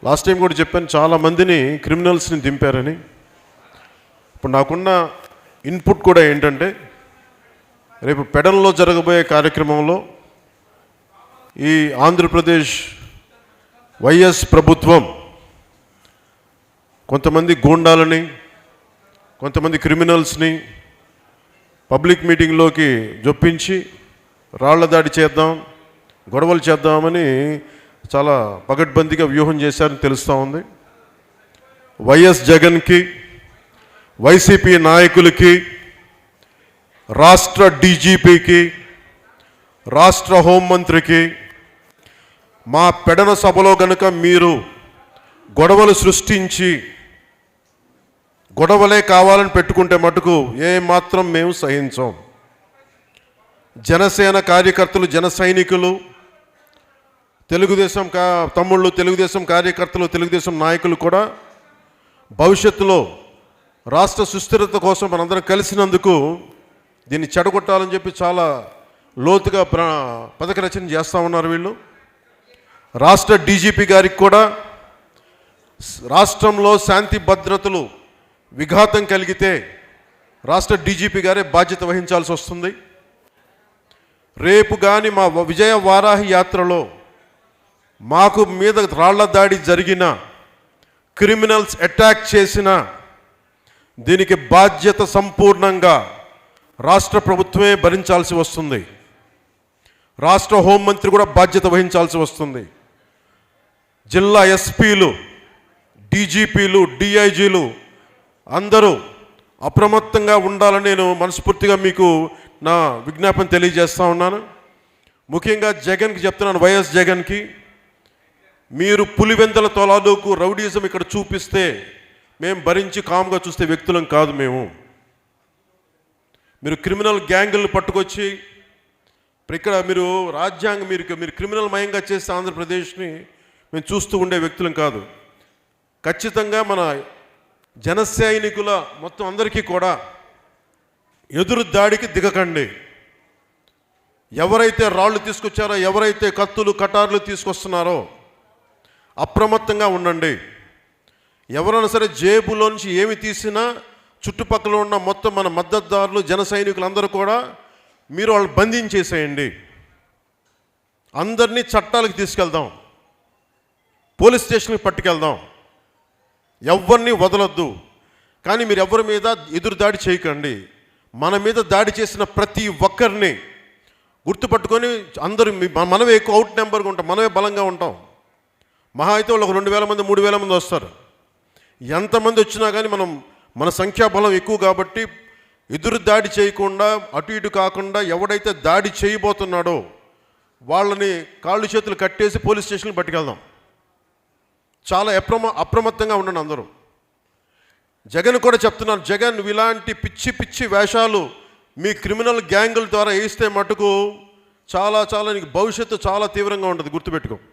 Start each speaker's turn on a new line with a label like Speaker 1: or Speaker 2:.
Speaker 1: Last time కూడా చెప్పాను, చాలామందిని క్రిమినల్స్ని దింపారని. ఇప్పుడు నాకున్న ఇన్పుట్ కూడా ఏంటంటే, రేపు పెడన్లో జరగబోయే కార్యక్రమంలో ఈ ఆంధ్రప్రదేశ్ వైఎస్ ప్రభుత్వం కొంతమంది గూండాలని, కొంతమంది క్రిమినల్స్ని పబ్లిక్ మీటింగ్లోకి జొప్పించి రాళ్ల దాడి చేద్దాం, గొడవలు చేద్దామని చాలా పగడ్బందీగా వ్యూహం చేశారని తెలుస్తూ ఉంది. వైఎస్ జగన్కి, వైసీపీ నాయకులకి, రాష్ట్ర డీజీపీకి, రాష్ట్ర హోంమంత్రికి మా పెడన సభలో గనుక మీరు గొడవలు సృష్టించి గొడవలే కావాలని పెట్టుకుంటే మటుకు ఏమాత్రం మేము సహించాం. జనసేన కార్యకర్తలు, జన సైనికులు, తెలుగుదేశం తమ్ముళ్ళు, తెలుగుదేశం కార్యకర్తలు, తెలుగుదేశం నాయకులు కూడా భవిష్యత్తులో రాష్ట్ర సుస్థిరత కోసం మనందరం కలిసినందుకు దీన్ని చెడగొట్టాలని చెప్పి చాలా లోతుగా పథక రచన చేస్తూ ఉన్నారు వీళ్ళు. రాష్ట్ర డీజీపీ గారికి కూడా రాష్ట్రంలో శాంతి భద్రతలు విఘాతం కలిగితే రాష్ట్ర డీజీపీ గారే బాధ్యత వహించాల్సి వస్తుంది. రేపు కానీ మా విజయ వారాహి యాత్రలో మాకు మీద రాళ్ల దాడి జరిగిన, క్రిమినల్స్ అటాక్ చేసిన, దీనికి బాధ్యత సంపూర్ణంగా రాష్ట్ర ప్రభుత్వమే భరించాల్సి వస్తుంది. రాష్ట్ర హోంమంత్రి కూడా బాధ్యత వహించాల్సి వస్తుంది. జిల్లా ఎస్పీలు, డీజీపీలు, డిఐజీలు అందరూ అప్రమత్తంగా ఉండాలని నేను మనస్ఫూర్తిగా మీకు నా విజ్ఞాపన తెలియజేస్తూ ఉన్నాను. ముఖ్యంగా జగన్కి చెప్తున్నాను, వైఎస్ జగన్కి, మీరు పులివెందల తొలాలకు రౌడీజం ఇక్కడ చూపిస్తే మేము భరించి కామ్గా చూస్తే వ్యక్తులం కాదు మేము. మీరు క్రిమినల్ గ్యాంగులను పట్టుకొచ్చి ఇక్కడ మీరు రాజ్యాంగం మీరు క్రిమినల్ మయంగా చేస్తే ఆంధ్రప్రదేశ్ని మేము చూస్తూ ఉండే వ్యక్తులం కాదు. ఖచ్చితంగా మన జన సైనికుల మొత్తం అందరికీ కూడా ఎదురు దాడికి దిగకండి. ఎవరైతే రాళ్ళు తీసుకొచ్చారో, ఎవరైతే కత్తులు కటార్లు తీసుకొస్తున్నారో అప్రమత్తంగా ఉండండి. ఎవరైనా సరే జేబులోంచి ఏమి తీసినా చుట్టుపక్కల ఉన్న మొత్తం మన మద్దతుదారులు, జన సైనికులందరూ కూడా మీరు వాళ్ళు బంధించేసేయండి. అందరినీ చట్టాలకు తీసుకెళ్దాం, పోలీస్ స్టేషన్కి పట్టుకెళ్దాం, ఎవరిని వదలొద్దు. కానీ మీరు ఎవరి మీద ఎదురు దాడి చేయకండి. మన మీద దాడి చేసిన ప్రతి ఒక్కరిని గుర్తుపట్టుకొని అందరూ మనమే ఎక్కువ అవుట్ నెంబర్గా ఉంటాం, మనమే బలంగా ఉంటాం. మహా అయితే వాళ్ళు 2,000 మంది 3,000 మంది వస్తారు. ఎంతమంది వచ్చినా కానీ మన సంఖ్యాబలం ఎక్కువ కాబట్టి ఎదురు దాడి చేయకుండా, అటు ఇటు కాకుండా ఎవడైతే దాడి చేయబోతున్నాడో వాళ్ళని కాళ్ళు చేతులు కట్టేసి పోలీస్ స్టేషన్కి పట్టుకెళ్దాం. చాలా అప్రమత్తంగా ఉండండి అందరూ. జగన్ కూడా చెప్తున్నాను, జగన్ నువ్వు ఇలాంటి పిచ్చి పిచ్చి వేషాలు మీ క్రిమినల్ గ్యాంగుల ద్వారా వేస్తే మటుకు చాలా నీకు భవిష్యత్తు చాలా తీవ్రంగా ఉంటుంది, గుర్తుపెట్టుకో.